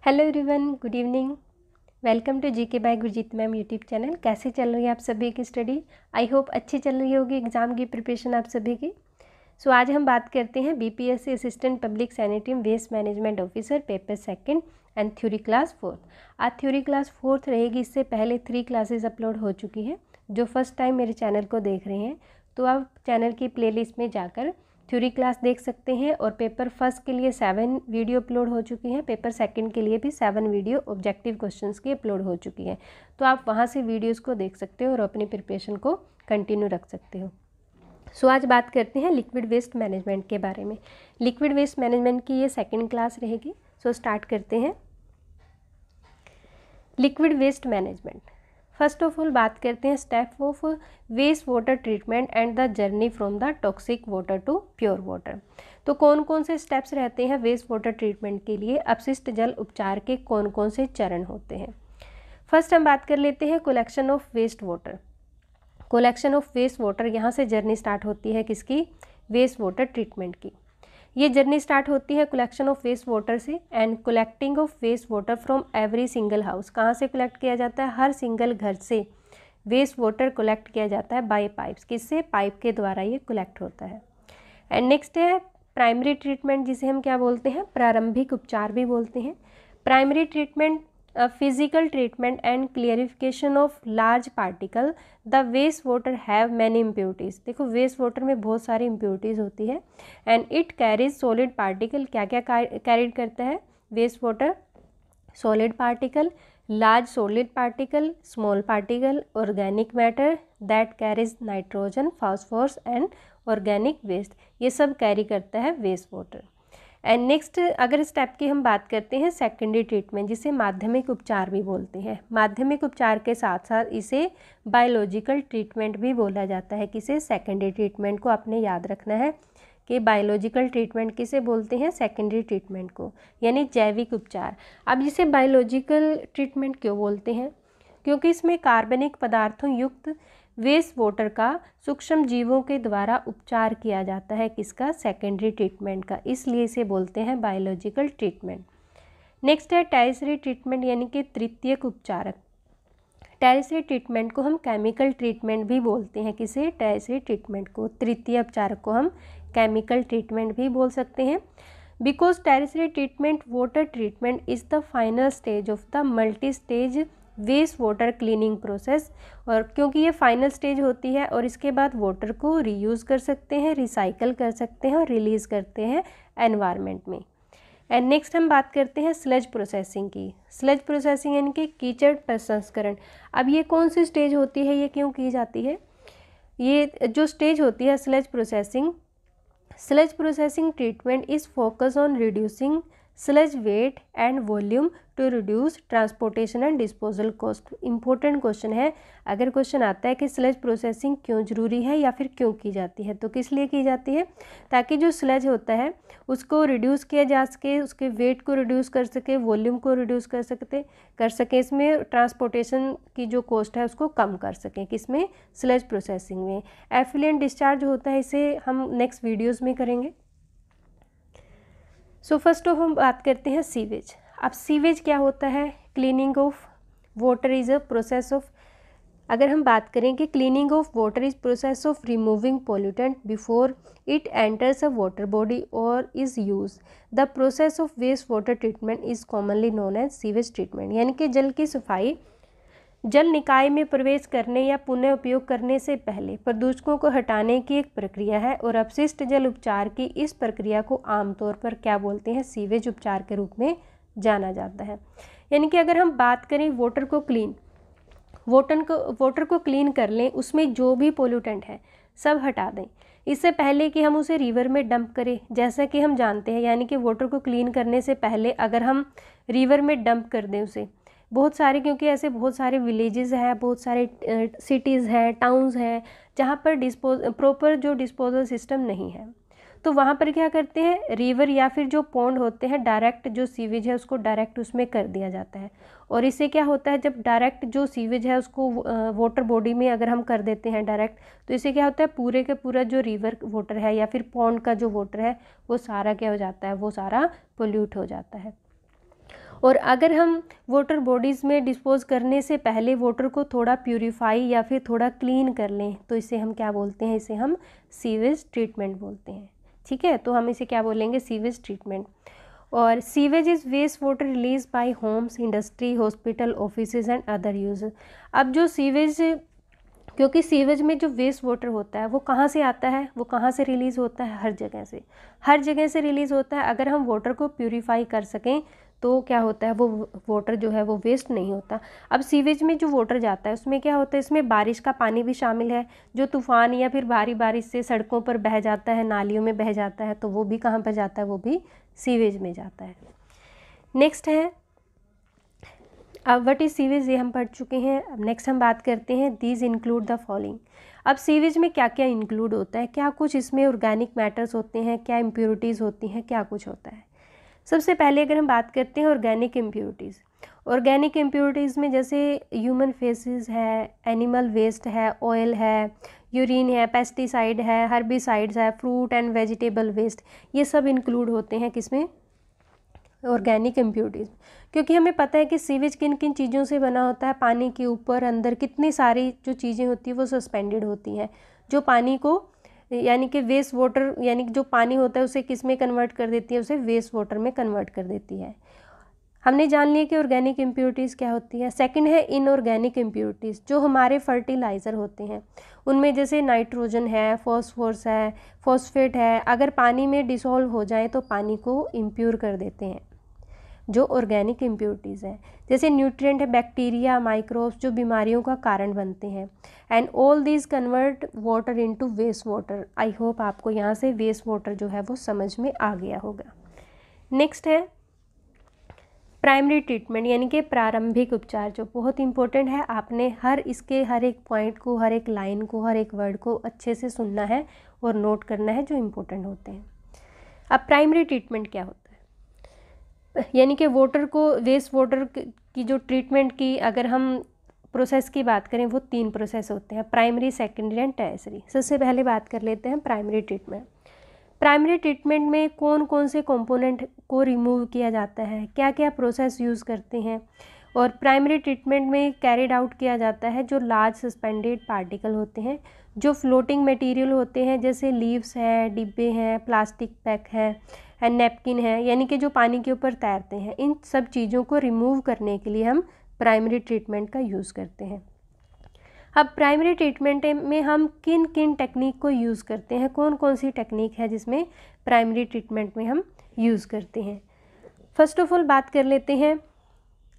Hello everyone, good evening. Welcome to GK by Gurjeet ma'am YouTube channel. कैसे चल रही है आप सभी की स्टडी? आई होप अच्छी चल रही होगी एग्जाम की प्रिपरेशन आप सभी की। आज हम बात करते हैं BPSC assistant public sanitary waste management officer paper second and theory class 4। आज थ्योरी क्लास 4 रहेगी। इससे पहले 3 क्लासेस अपलोड हो चुकी हैं। जो फर्स्ट टाइम मेरे चैनल को देख रहे हैं तो आप चैनल की प्लेलिस्ट में जाकर थ्योरी क्लास देख सकते हैं। और पेपर फर्स्ट के लिए 7 वीडियो अपलोड हो चुकी हैं। पेपर सेकंड के लिए भी 7 वीडियो ऑब्जेक्टिव क्वेश्चंस की अपलोड हो चुकी हैं। तो आप वहां से वीडियोस को देख सकते हो और अपनी प्रिपरेशन को कंटिन्यू रख सकते हो। आज बात करते हैं लिक्विड वेस्ट मैनेजमेंट के बारे में। लिक्विड वेस्ट मैनेजमेंट की ये सेकंड क्लास रहेगी। स्टार्ट करते हैं। Liquid waste management, first of all बात करते हैं step of waste water treatment and the journey from the toxic water to pure water. तो कौन कौन से स्टेप्स रहते हैं वेस्ट वाटर ट्रीटमेंट के लिए? अपशिष्ट जल उपचार के कौन कौन से चरण होते हैं? फर्स्ट हम बात कर लेते हैं collection of waste water. Collection of waste water, यहाँ से जर्नी स्टार्ट होती है किसकी? वेस्ट वाटर ट्रीटमेंट की। ये जर्नी स्टार्ट होती है कलेक्शन ऑफ वेस्ट वाटर से। And collecting of waste water from every single house, कहाँ से कलेक्ट किया जाता है? हर सिंगल घर से वेस्ट वाटर कलेक्ट किया जाता है बाय पाइप्स। किससे? पाइप के द्वारा ये कलेक्ट होता है। एंड नेक्स्ट है प्राइमरी ट्रीटमेंट, जिसे हम क्या बोलते हैं? प्रारंभिक उपचार भी बोलते हैं। Primary treatment physical treatment and clarification of large particle. The waste water have many impurities. देखो वेस्ट वाटर में बहुत सारी इम्प्योरिटीज़ होती है। And it carries solid particle, क्या क्या कैरीड करता है waste water? Solid particle, large solid particle, small particle, organic matter that carries nitrogen, phosphorus and organic waste. ये सब कैरी करता है वेस्ट वाटर। एंड नेक्स्ट अगर स्टेप की हम बात करते हैं सेकेंडरी ट्रीटमेंट, जिसे माध्यमिक उपचार भी बोलते हैं। माध्यमिक उपचार के साथ साथ इसे बायोलॉजिकल ट्रीटमेंट भी बोला जाता है। किसे? सेकेंडरी ट्रीटमेंट को आपने याद रखना है कि बायोलॉजिकल ट्रीटमेंट किसे बोलते हैं? सेकेंडरी ट्रीटमेंट को, यानी जैविक उपचार। अब जिसे बायोलॉजिकल ट्रीटमेंट क्यों बोलते हैं? क्योंकि इसमें कार्बनिक पदार्थों युक्त वेस्ट वाटर का सूक्ष्म जीवों के द्वारा उपचार किया जाता है। किसका? सेकेंडरी ट्रीटमेंट का, इसलिए इसे बोलते हैं बायोलॉजिकल ट्रीटमेंट। नेक्स्ट है टर्शियरी ट्रीटमेंट, यानी कि तृतीयक उपचारक। टर्शियरी ट्रीटमेंट को हम केमिकल ट्रीटमेंट भी बोलते हैं। किसे? टर्शियरी ट्रीटमेंट को, तृतीय उपचारक को हम केमिकल ट्रीटमेंट भी बोल सकते हैं। Because tertiary treatment water treatment is the final stage of the multi stage waste water cleaning process. और क्योंकि ये फाइनल स्टेज होती है और इसके बाद वाटर को रीयूज़ कर सकते हैं, रिसाइकल कर सकते हैं और रिलीज़ करते हैं एनवायरनमेंट में। एंड नेक्स्ट हम बात करते हैं स्लज प्रोसेसिंग की। स्लज प्रोसेसिंग यानी कि कीचड़ प्रसंस्करण। अब ये कौन सी स्टेज होती है, ये क्यों की जाती है? ये जो स्टेज होती है sludge processing treatment is focus on reducing sludge weight and volume to reduce transportation and disposal cost. Important question है। अगर क्वेश्चन आता है कि स्लज प्रोसेसिंग क्यों ज़रूरी है या फिर क्यों की जाती है, तो किस लिए की जाती है? ताकि जो स्लज होता है उसको रिड्यूस किया जा सके, उसके वेट को रिड्यूस कर सके, वॉल्यूम को रिड्यूस कर सके, इसमें ट्रांसपोर्टेशन की जो कॉस्ट है उसको कम कर सकें। किसमें? स्लज प्रोसेसिंग में। एफिलिएंट डिस्चार्ज होता है, इसे हम नेक्स्ट वीडियोज़ में करेंगे। फर्स्ट ऑफ हम बात करते हैं सीवेज। अब सीवेज क्या होता है? Cleaning of water is a process of, अगर हम बात करें कि cleaning of water is process of removing pollutant before it enters a water body और is use. The process of waste water treatment is commonly known as sewage treatment. यानी कि जल की सफाई जल निकाय में प्रवेश करने या पुनः उपयोग करने से पहले प्रदूषकों को हटाने की एक प्रक्रिया है। और अपशिष्ट जल उपचार की इस प्रक्रिया को आमतौर पर क्या बोलते हैं? सीवेज उपचार के रूप में जाना जाता है। यानी कि अगर हम बात करें वाटर को क्लीन कर लें, उसमें जो भी पोल्यूटेंट है सब हटा दें, इससे पहले कि हम उसे रिवर में डंप करें। जैसा कि हम जानते हैं, यानी कि वाटर को क्लीन करने से पहले अगर हम रिवर में डंप कर दें उसे, बहुत सारे, क्योंकि ऐसे बहुत सारे विलेजेस हैं, बहुत सारे सिटीज़ हैं, टाउन्स हैं जहाँ पर प्रॉपर जो डिस्पोजल सिस्टम नहीं है, तो वहाँ पर क्या करते हैं? रिवर या फिर जो पॉन्ड होते हैं, डायरेक्ट जो सीवेज है उसको डायरेक्ट उसमें कर दिया जाता है। और इससे क्या होता है, जब डायरेक्ट जो सीवेज है उसको वाटर बॉडी में अगर हम कर देते हैं डायरेक्ट, तो इससे क्या होता है? पूरे के पूरा जो रिवर वाटर है या फिर पॉन्ड का जो वाटर है वो सारा क्या हो जाता है? वो सारा पोल्यूट हो जाता है। और अगर हम वाटर बॉडीज़ में डिस्पोज करने से पहले वाटर को थोड़ा प्यूरिफाई या फिर थोड़ा क्लीन कर लें तो इसे हम क्या बोलते हैं, इसे हम सीवेज ट्रीटमेंट बोलते हैं। ठीक है, तो हम इसे क्या बोलेंगे, सीवेज ट्रीटमेंट। और sewage is waste water release by homes, industry, hospital, offices and other use. अब जो सीवेज, क्योंकि सीवेज में जो वेस्ट वाटर होता है वो कहाँ से आता है, वो कहाँ से रिलीज़ होता है, हर जगह से रिलीज़ होता है। अगर हम वाटर को प्यूरिफाई कर सकें तो क्या होता है, वो वाटर जो है वो वेस्ट नहीं होता। अब सीवेज में जो वाटर जाता है उसमें क्या होता है, इसमें बारिश का पानी भी शामिल है, जो तूफ़ान या फिर भारी बारिश से सड़कों पर बह जाता है, नालियों में बह जाता है, तो वो भी कहाँ पर जाता है, वो भी सीवेज में जाता है। नेक्स्ट है, अब व्हाट इज़ सीवेज, ये हम पढ़ चुके हैं। अब नेक्स्ट हम बात करते हैं दीज इंक्लूड द फॉलोइंग। अब सीवेज में क्या क्या इंक्लूड होता है, क्या कुछ इसमें ऑर्गेनिक मैटर्स होते हैं, क्या इम्प्योरिटीज़ होती हैं, क्या कुछ होता है। सबसे पहले अगर हम बात करते हैं ऑर्गेनिक इम्प्योरिटीज़, ऑर्गेनिक इम्प्योरिटीज़ में जैसे ह्यूमन फेसेस है, एनिमल वेस्ट है, ऑयल है, यूरिन है, पेस्टिसाइड है, हर्बिसाइड्स है, फ्रूट एंड वेजिटेबल वेस्ट, ये सब इंक्लूड होते हैं किसमें, ऑर्गेनिक इम्प्योरिटीज़। क्योंकि हमें पता है कि सीवेज किन किन चीज़ों से बना होता है, पानी के ऊपर अंदर कितनी सारी जो चीज़ें होती हैं वो सस्पेंडेड होती हैं, जो पानी को यानी कि वेस्ट वाटर, यानी कि जो पानी होता है उसे किस में कन्वर्ट कर देती है, उसे वेस्ट वाटर में कन्वर्ट कर देती है। हमने जान लिया कि ऑर्गेनिक इम्प्योरिटीज़ क्या होती है। सेकंड है इनऑर्गेनिक इम्प्योरिटीज़, जो हमारे फर्टिलाइज़र होते हैं उनमें जैसे नाइट्रोजन है, फॉस्फोरस है, फॉस्फेट है, अगर पानी में डिसॉल्व हो जाए तो पानी को इम्प्योर कर देते हैं, जो ऑर्गेनिक इम्प्योरिटीज़ है। जैसे न्यूट्रिएंट है, बैक्टीरिया, माइक्रोब्स, जो बीमारियों का कारण बनते हैं। And all these convert water into waste water. I hope आपको यहाँ से वेस्ट वाटर जो है वो समझ में आ गया होगा। नेक्स्ट है प्राइमरी ट्रीटमेंट, यानी कि प्रारंभिक उपचार, जो बहुत इंपॉर्टेंट है। आपने हर एक पॉइंट को, हर एक लाइन को, हर एक वर्ड को अच्छे से सुनना है और नोट करना है, जो इम्पोर्टेंट होते हैं। अब प्राइमरी ट्रीटमेंट क्या होता है, यानी कि वाटर को, वेस्ट वाटर की जो ट्रीटमेंट की अगर हम प्रोसेस की बात करें, वो 3 प्रोसेस होते हैं, प्राइमरी, सेकेंडरी एंड टर्शियरी। सबसे पहले बात कर लेते हैं प्राइमरी ट्रीटमेंट। प्राइमरी ट्रीटमेंट में कौन कौन से कंपोनेंट को रिमूव किया जाता है, क्या क्या प्रोसेस यूज़ करते हैं, और प्राइमरी ट्रीटमेंट में कैरिड आउट किया जाता है जो लार्ज सस्पेंडेड पार्टिकल होते हैं, जो फ्लोटिंग मटेरियल होते हैं, जैसे लीव्स हैं, डिब्बे हैं, प्लास्टिक पैक है, एंड नैपकिन है, यानी कि जो पानी के ऊपर तैरते हैं। इन सब चीज़ों को रिमूव करने के लिए हम प्राइमरी ट्रीटमेंट का यूज़ करते हैं। अब प्राइमरी ट्रीटमेंट में हम किन किन टेक्निक को यूज़ करते हैं, कौन कौन सी टेक्निक है जिसमें प्राइमरी ट्रीटमेंट में हम यूज़ करते हैं। फर्स्ट ऑफ ऑल बात कर लेते हैं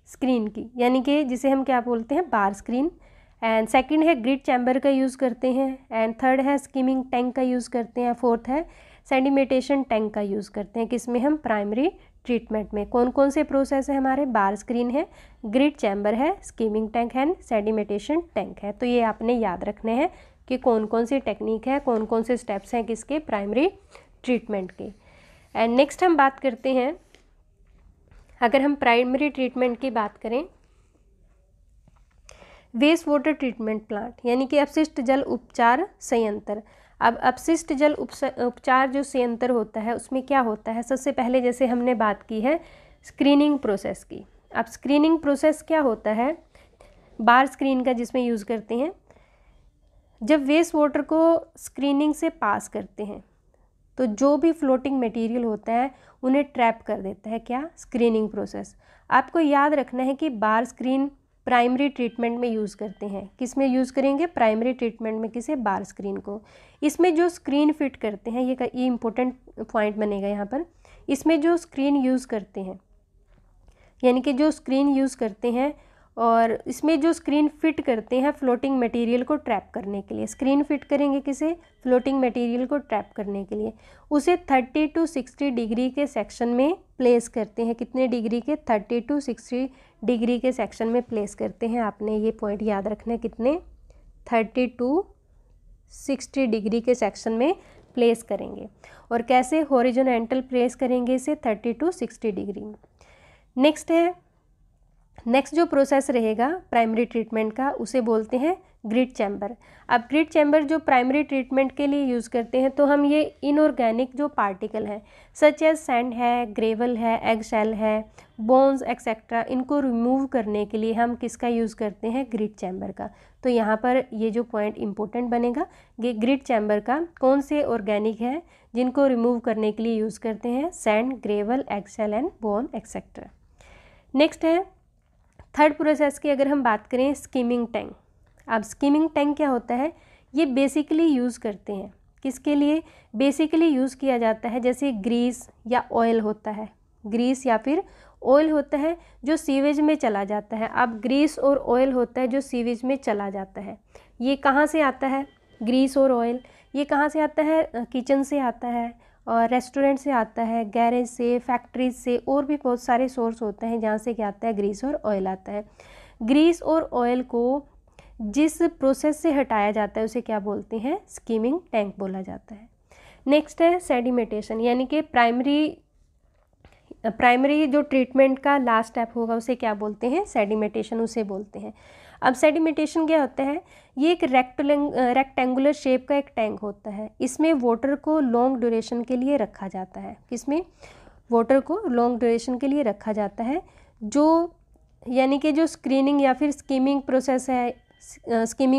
स्क्रीन की, यानी कि जिसे हम क्या बोलते हैं, बार स्क्रीन। एंड सेकंड है ग्रिड चैम्बर का यूज़ करते हैं। एंड थर्ड है स्कीमिंग टैंक का यूज़ करते हैं। फोर्थ है सेडिमेटेशन टैंक का यूज़ करते हैं, किसमें हम प्राइमरी ट्रीटमेंट में। कौन कौन से प्रोसेस है हमारे, बार स्क्रीन है, ग्रिड चैम्बर है, स्कीमिंग टैंक है, सेडिमेटेशन टैंक है। तो ये आपने याद रखने हैं कि कौन कौन सी टेक्निक है, कौन कौन से स्टेप्स हैं किसके, प्राइमरी ट्रीटमेंट के। एंड नेक्स्ट हम बात करते हैं, अगर हम प्राइमरी ट्रीटमेंट की बात करें, वेस्ट वाटर ट्रीटमेंट प्लांट, यानी कि अपशिष्ट जल उपचार संयंत्र। अब अपशिष्ट जल उपचार जो संयंत्र होता है उसमें क्या होता है, सबसे पहले जैसे हमने बात की है स्क्रीनिंग प्रोसेस की। अब स्क्रीनिंग प्रोसेस क्या होता है, बार स्क्रीन का जिसमें यूज़ करते हैं। जब वेस्ट वाटर को स्क्रीनिंग से पास करते हैं तो जो भी फ्लोटिंग मटेरियल होता है उन्हें ट्रैप कर देता है, क्या, स्क्रीनिंग प्रोसेस। आपको याद रखना है कि बार स्क्रीन प्राइमरी ट्रीटमेंट में यूज़ करते हैं, किस में यूज़ करेंगे, प्राइमरी ट्रीटमेंट में, किसे, बार स्क्रीन को। इसमें जो स्क्रीन फिट करते हैं, ये इंपॉर्टेंट पॉइंट बनेगा यहाँ पर, इसमें जो स्क्रीन यूज़ करते हैं, यानी कि जो स्क्रीन यूज़ करते हैं और इसमें जो स्क्रीन फिट करते हैं फ्लोटिंग मटेरियल को ट्रैप करने के लिए, स्क्रीन फिट करेंगे किसे, फ्लोटिंग मटेरियल को ट्रैप करने के लिए, उसे 30 to 60 डिग्री के सेक्शन में प्लेस करते हैं। कितने डिग्री के, 30 to 60 डिग्री के सेक्शन में प्लेस करते हैं। आपने ये पॉइंट याद रखना है, कितने, 30 to 60 डिग्री के सेक्शन में प्लेस करेंगे। और कैसे, हॉरिजॉन्टल प्लेस करेंगे इसे 30 to 60 डिग्री। नेक्स्ट जो प्रोसेस रहेगा प्राइमरी ट्रीटमेंट का, उसे बोलते हैं ग्रिड चैम्बर। अब ग्रिड चैम्बर जो प्राइमरी ट्रीटमेंट के लिए यूज़ करते हैं, तो हम ये इनऑर्गेनिक जो पार्टिकल हैं सच एज सैंड है, ग्रेवल है, एग शेल है, बोन्स एक्सेट्रा, इनको रिमूव करने के लिए हम किसका यूज़ करते हैं? ग्रिड चैम्बर का। तो यहाँ पर ये जो पॉइंट इंपॉर्टेंट बनेगा, ये ग्रिड चैम्बर का कौन से ऑर्गेनिक है जिनको रिमूव करने के लिए यूज़ करते हैं? Sand, gravel, egg shell and bone etcetera. Next है थर्ड प्रोसेस की अगर हम बात करें, स्कीमिंग टैंक। अब स्कीमिंग टैंक क्या होता है? ये बेसिकली यूज़ करते हैं किसके लिए? बेसिकली यूज़ किया जाता है जैसे ग्रीस या ऑयल होता है, ग्रीस या फिर ऑयल होता है जो सीवेज में चला जाता है। अब ग्रीस और ऑयल होता है जो सीवेज में चला जाता है। ये कहाँ से आता है? ग्रीस और ऑयल ये कहाँ से आता है? किचन से आता है, और रेस्टोरेंट से आता है, गैरेज से, फैक्ट्रीज से, और भी बहुत सारे सोर्स होते हैं जहाँ से क्या आता है? ग्रीस और ऑयल आता है। ग्रीस और ऑयल को जिस प्रोसेस से हटाया जाता है उसे क्या बोलते हैं? स्कीमिंग टैंक बोला जाता है। नेक्स्ट है सेडिमेंटेशन, यानी कि प्राइमरी जो ट्रीटमेंट का लास्ट स्टेप होगा उसे क्या बोलते हैं? सेडिमेंटेशन उसे बोलते हैं। अब सेडिमेंटेशन क्या होता है? ये एक रेक्टेंगुलर शेप का एक टैंक होता है। इसमें वाटर को लॉन्ग ड्यूरेशन के लिए रखा जाता है। किसमें? वाटर को लॉन्ग ड्यूरेशन के लिए रखा जाता है। जो यानी कि जो स्क्रीनिंग या फिर स्कीमिंग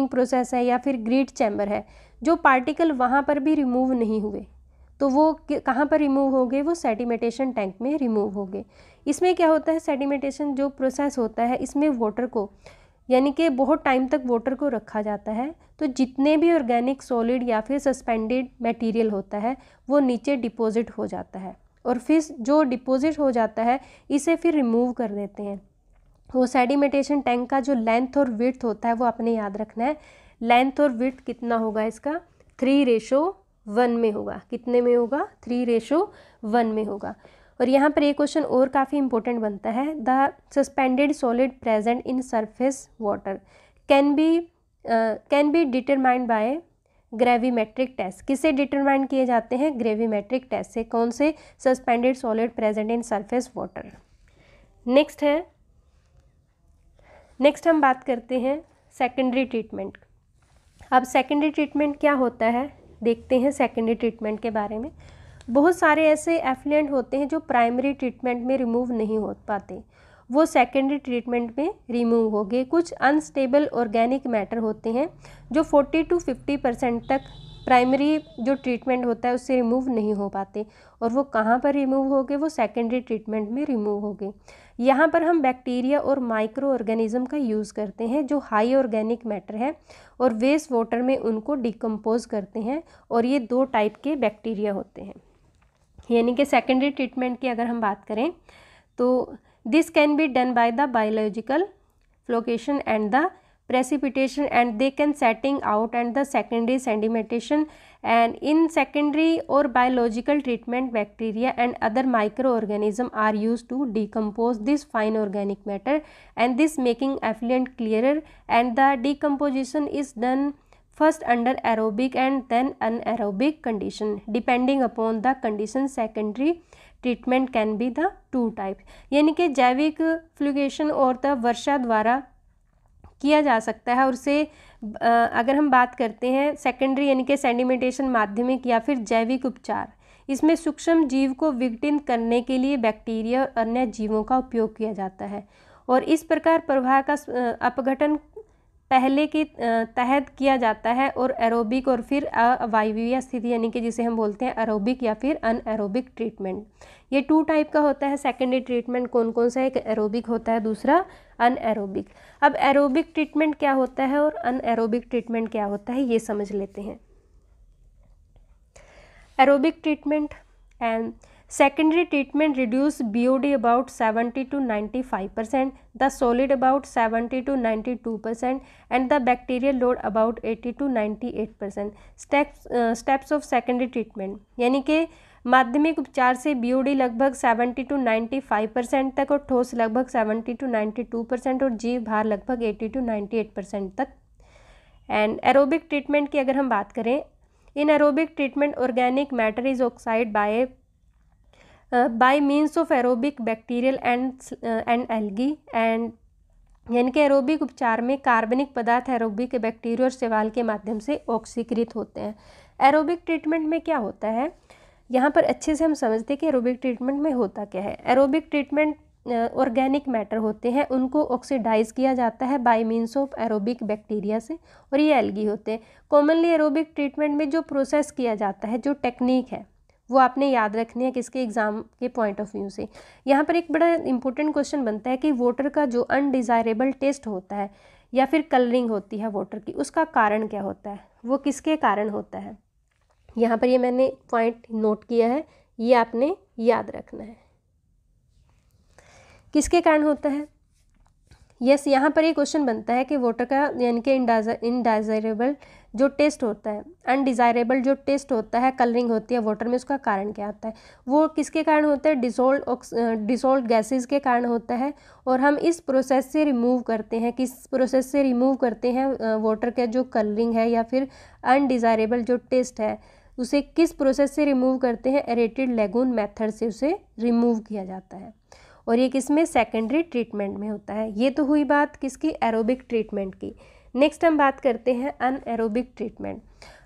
प्रोसेस है या फिर ग्रिड चैम्बर है, जो पार्टिकल वहाँ पर भी रिमूव नहीं हुए तो वो कहाँ पर रिमूव हो गए? वो सेडिमेंटेशन टैंक में रिमूव हो गए। इसमें क्या होता है? सेडिमेंटेशन जो प्रोसेस होता है इसमें वाटर को यानी कि बहुत टाइम तक वाटर को रखा जाता है, तो जितने भी ऑर्गेनिक सॉलिड या फिर सस्पेंडेड मटेरियल होता है वो नीचे डिपॉजिट हो जाता है, और फिर जो डिपॉजिट हो जाता है इसे फिर रिमूव कर देते हैं। वो सेडिमेंटेशन टैंक का जो लेंथ और विड्थ होता है वो आपने याद रखना है। लेंथ और विड्थ कितना होगा इसका? 3:1 में होगा। कितने में होगा? 3:1 में होगा। और यहाँ पर एक क्वेश्चन और काफ़ी इंपॉर्टेंट बनता है, the suspended solid present in surface water can be determined by gravimetric test. किससे डिटरमाइन किए जाते हैं? ग्रेविमेट्रिक टेस्ट से। कौन से? Suspended solid present in surface water. Next हम बात करते हैं सेकेंडरी ट्रीटमेंट। अब सेकेंडरी ट्रीटमेंट क्या होता है देखते हैं सेकेंडरी ट्रीटमेंट के बारे में। बहुत सारे ऐसे एफ्लुएंट होते हैं जो प्राइमरी ट्रीटमेंट में रिमूव नहीं हो पाते, वो सेकेंडरी ट्रीटमेंट में रिमूव हो गए। कुछ अनस्टेबल ऑर्गेनिक मैटर होते हैं जो 40 to 50% तक प्राइमरी जो ट्रीटमेंट होता है उससे रिमूव नहीं हो पाते, और वो कहाँ पर रिमूव हो गए? वो सेकेंडरी ट्रीटमेंट में रिमूव हो गए। यहाँ पर हम बैक्टीरिया और माइक्रो ऑर्गेनिज्म का यूज़ करते हैं जो हाई ऑर्गेनिक मैटर है, और वेस्ट वाटर में उनको डिकम्पोज करते हैं, और ये 2 टाइप के बैक्टीरिया होते हैं। यानी कि सेकेंडरी ट्रीटमेंट की अगर हम बात करें तो this can be done by the biological flocculation and the precipitation, and they can setting out and the secondary sedimentation, and in secondary or biological treatment bacteria and other microorganism are used to decompose this fine organic matter, and this making effluent clearer, and the decomposition is done first under aerobic and then anaerobic condition depending upon the condition. Secondary treatment can be the 2 type, यानी कि जैविक फ्लूगेशन और the वर्षा द्वारा किया जा सकता है, और उसे अगर हम बात करते हैं सेकेंडरी यानी कि सेडिमेंटेशन माध्यमिक या फिर जैविक उपचार, इसमें सूक्ष्म जीव को विघटित करने के लिए बैक्टीरिया और अन्य जीवों का उपयोग किया जाता है, और इस प्रकार प्रवाह का अपघटन पहले के तहत किया जाता है, और एरोबिक और फिर अवायवीय स्थिति यानी कि जिसे हम बोलते हैं एरोबिक या फिर अनएरोबिक ट्रीटमेंट। ये 2 टाइप का होता है सेकेंडरी ट्रीटमेंट। कौन कौन सा? एक एरोबिक होता है, दूसरा अनएरोबिक। अब एरोबिक ट्रीटमेंट क्या होता है और अनएरोबिक ट्रीटमेंट क्या होता है ये समझ लेते हैं। Aerobic treatment and secondary treatment reduce BOD about 70 to 95%, the solid about 70 to 92%, and the bacterial load about 80 to 98%. Steps of secondary treatment, यानी कि माध्यमिक उपचार से BOD लगभग 70 to 95% तक, और ठोस लगभग 70 to 92%, और जीव भार लगभग 80 to 98% तक। एंड एरोबिक ट्रीटमेंट की अगर हम बात करें, in aerobic treatment organic matter is oxide by means of aerobic bacterial and algae, and यानी कि एरोबिक उपचार में कार्बनिक पदार्थ एरोबिक बैक्टीरिया और शैवाल के माध्यम से ऑक्सीकृत होते हैं। एरोबिक ट्रीटमेंट में क्या होता है, यहाँ पर अच्छे से हम समझते हैं कि एरोबिक ट्रीटमेंट में होता क्या है। एरोबिक ट्रीटमेंट ऑर्गेनिक मैटर होते हैं, उनको ऑक्सीडाइज किया जाता है bye means of aerobic bacteria से, और ये एल्गी होते हैं। कॉमनली एरोबिक ट्रीटमेंट में जो प्रोसेस किया जाता है, जो टेक्निक है, वो आपने याद रखनी है किसके एग्जाम के पॉइंट ऑफ व्यू से। यहाँ पर एक बड़ा इंपॉर्टेंट क्वेश्चन बनता है कि वाटर का जो अनडिज़ायरेबल टेस्ट होता है या फिर कलरिंग होती है वाटर की, उसका कारण क्या होता है, वो किसके कारण होता है। यहाँ पर ये मैंने पॉइंट नोट किया है, ये आपने याद रखना है, किसके कारण होता है। यस, यहाँ पर ये क्वेश्चन बनता है कि वाटर का यानी कि इनडाइजायरेबल जो टेस्ट होता है, अनडिज़ायरेबल जो टेस्ट होता है, कलरिंग होती है वाटर में, उसका कारण क्या होता है, वो किसके कारण होता है, डिसॉल्व्ड गैसेस के कारण होता है। और हम इस प्रोसेस से रिमूव करते हैं, किस प्रोसेस से रिमूव करते हैं वाटर का जो कलरिंग है या फिर अनडिज़ायरेबल जो टेस्ट है, उसे किस प्रोसेस से रिमूव करते हैं, एरेटेड लैगून मेथड से उसे रिमूव किया जाता है। और ये किसमें, सेकेंडरी ट्रीटमेंट में होता है। ये तो हुई बात किसकी, एरोबिक ट्रीटमेंट की। नेक्स्ट हम बात करते हैं अनएरोबिक ट्रीटमेंट।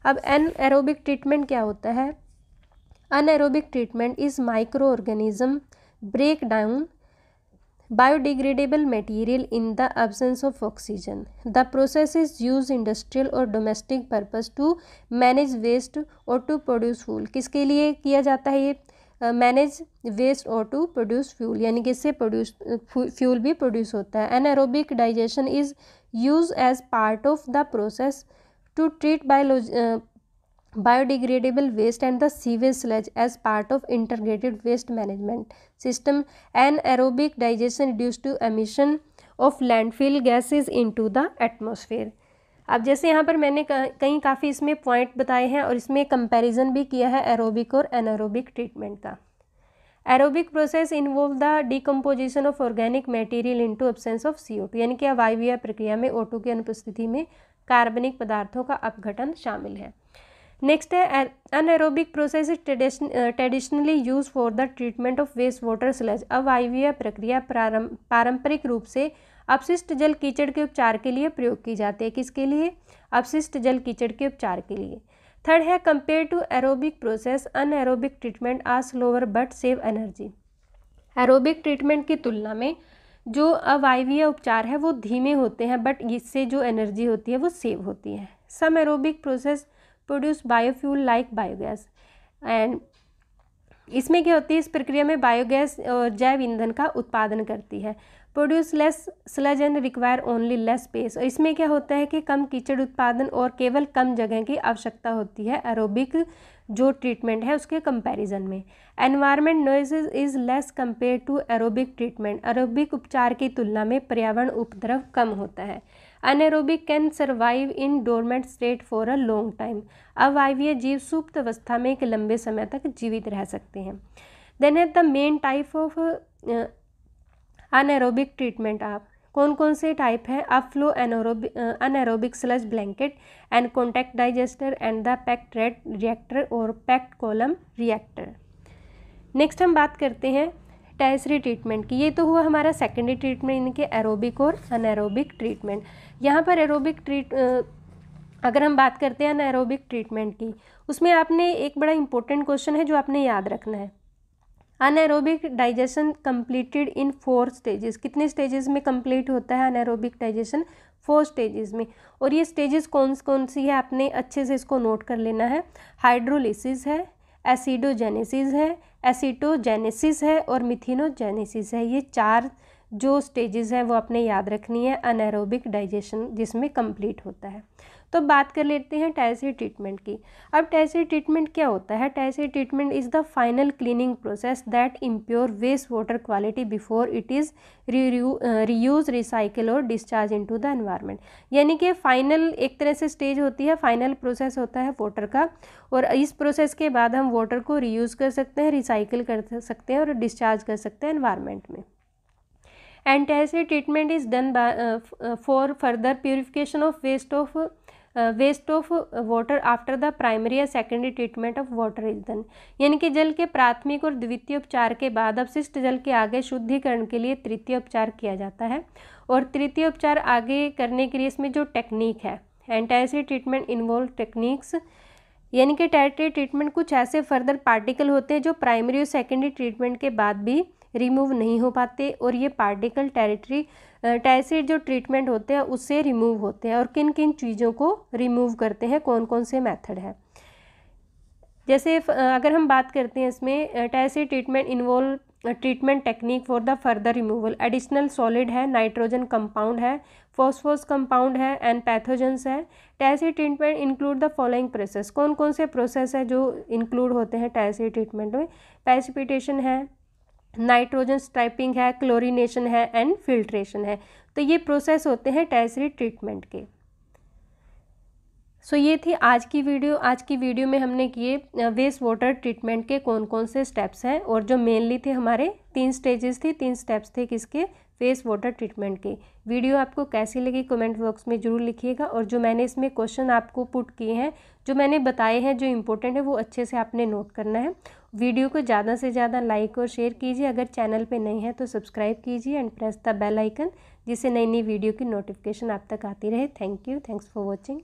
अब अनएरोबिक ट्रीटमेंट क्या होता है। Anaerobic treatment is micro organism break down biodegradable material in the absence of oxygen. The process is used industrial और domestic purpose to manage waste और to produce fuel. किसके लिए किया जाता है ये, मैनेज वेस्ट और टू प्रोड्यूस फ्यूल, यानी कि इससे प्रोड्यूस फ्यूल भी प्रोड्यूस होता है। Anaerobic digestion is use as part of the process to treat biodegradable waste and the sewage sludge as part of integrated waste management system. Anaerobic digestion reduces to emission of landfill gases into the atmosphere. अब जैसे यहाँ पर मैंने कहीं काफ़ी इसमें point बताए हैं और इसमें कंपैरिजन भी किया है एरोबिक और एनारोबिक ट्रीटमेंट का। Aerobic process involve the decomposition of organic material into absence of CO2, यानी कि अवायवीय प्रक्रिया में O2 की अनुपस्थिति में कार्बनिक पदार्थों का अपघटन शामिल है। नेक्स्ट है anaerobic process is traditionally use for the treatment of waste water sludge. अवायवीय प्रक्रिया पारंपरिक रूप से अपशिष्ट जल कीचड़ के उपचार के लिए प्रयोग की जाती है। किसके लिए, अपशिष्ट जल कीचड़ के उपचार के लिए। थर्ड है compare to aerobic process anaerobic treatment are slower but save energy. Aerobic treatment की तुलना में जो अवायवीय उपचार है वो धीमे होते हैं, बट इससे जो एनर्जी होती है वो सेव होती है। Some aerobic process produce biofuel like biogas, and इसमें क्या होती है, इस प्रक्रिया में बायोगैस और जैव ईंधन का उत्पादन करती है। Produce less sludge and require only less space, और इसमें क्या होता है कि कम कीचड़ उत्पादन और केवल कम जगह की आवश्यकता होती है एरोबिक जो ट्रीटमेंट है उसके कंपैरिजन में। Environment noises is less compare to aerobic treatment, aerobic उपचार की तुलना में पर्यावरण उपद्रव कम होता है। Anaerobic can survive in dormant state for a long time, अवायवीय जीव सुप्त अवस्था में एक लंबे समय तक जीवित रह सकते हैं। देन है the main type of anaerobic treatment. आप कौन कौन से टाइप हैं, अब flow anaerobic sludge blanket and contact digester and the packed red reactor और पैक्ड कॉलम रिएक्टर। नेक्स्ट हम बात करते हैं टर्शियरी ट्रीटमेंट की। ये तो हुआ हमारा सेकेंडरी ट्रीटमेंट, इनके एरोबिक और अनएरोबिक ट्रीटमेंट। यहाँ पर अगर हम बात करते हैं अनएरोबिक ट्रीटमेंट की, उसमें आपने एक बड़ा इंपॉर्टेंट क्वेश्चन है जो आपने याद रखना है। Anaerobic digestion completed in 4 stages. कितने स्टेजेस में कंप्लीट होता है अनएरोबिक डाइजेशन, 4 स्टेजेस में। और ये स्टेजेस कौन कौन सी है, आपने अच्छे से इसको नोट कर लेना है। हाइड्रोलिसिस है, एसिडोजेनेसिस है, एसिटोजेनेसिस है और मिथिनोजेनेसिस है। ये 4 जो स्टेजेस हैं वो आपने याद रखनी है अनएरोबिक डाइजेशन जिसमें कंप्लीट होता है। तो बात कर लेते हैं टर्शियरी ट्रीटमेंट की। अब टर्शियरी ट्रीटमेंट क्या होता है, tertiary treatment is the final cleaning process that impure waste water quality before it is reuse, recycle और डिस्चार्ज इनटू द एनवायरनमेंट। यानी कि फाइनल एक तरह से स्टेज होती है, फाइनल प्रोसेस होता है वाटर का, और इस प्रोसेस के बाद हम वाटर को रीयूज़ कर सकते हैं, रिसाइकिल कर सकते हैं और डिस्चार्ज कर सकते हैं एनवायरनमेंट में। And tertiary treatment is done by for further purification of waste of waste of water after the primary या secondary treatment of water is done, यानी कि जल के प्राथमिक और द्वितीय उपचार के बाद अपशिष्ट जल के आगे शुद्धिकरण के लिए तृतीय उपचार किया जाता है। और तृतीय उपचार आगे करने के लिए इसमें जो टेक्निक है, एंटासिड ट्रीटमेंट इन्वॉल्व टेक्निक्स, यानी कि टेरिटरी ट्रीटमेंट कुछ ऐसे फर्दर पार्टिकल होते हैं जो प्राइमरी और सेकेंडरी ट्रीटमेंट के बाद भी रिमूव नहीं हो पाते, और ये पार्टिकल टेरिटरी जो ट्रीटमेंट होते हैं उससे रिमूव होते हैं। और किन किन चीज़ों को रिमूव करते हैं, कौन कौन से मेथड है। जैसे अगर हम बात करते हैं इसमें, territory treatment involve treatment technique for the further removal, additional solid है, नाइट्रोजन कंपाउंड है, फॉस्फोरस कंपाउंड है एंड पैथोजेंस है। Territory treatment include the following process, कौन कौन से प्रोसेस है जो इंक्लूड होते हैं टेरिटरी ट्रीटमेंट में, प्रेसिपिटेशन है, नाइट्रोजन स्ट्राइपिंग है, क्लोरीनेशन है एंड फिल्ट्रेशन है। तो ये प्रोसेस होते हैं टेरिटरी ट्रीटमेंट के। सो ये थी आज की वीडियो। आज की वीडियो में हमने किए वेस्ट वाटर ट्रीटमेंट के कौन कौन से स्टेप्स हैं, और जो मेनली थे हमारे 3 स्टेजेस थी, 3 स्टेप्स थे किसके, वेस्ट वाटर ट्रीटमेंट के। वीडियो आपको कैसी लगी कमेंट बॉक्स में ज़रूर लिखिएगा, और जो मैंने इसमें क्वेश्चन आपको पुट किए हैं, जो मैंने बताए हैं, जो इंपॉर्टेंट है, वो अच्छे से आपने नोट करना है। वीडियो को ज़्यादा से ज़्यादा लाइक और शेयर कीजिए। अगर चैनल पे नए हैं तो सब्सक्राइब कीजिए and press the bell icon, जिससे नई नई वीडियो की नोटिफिकेशन आप तक आती रहे। Thank you, thanks for watching.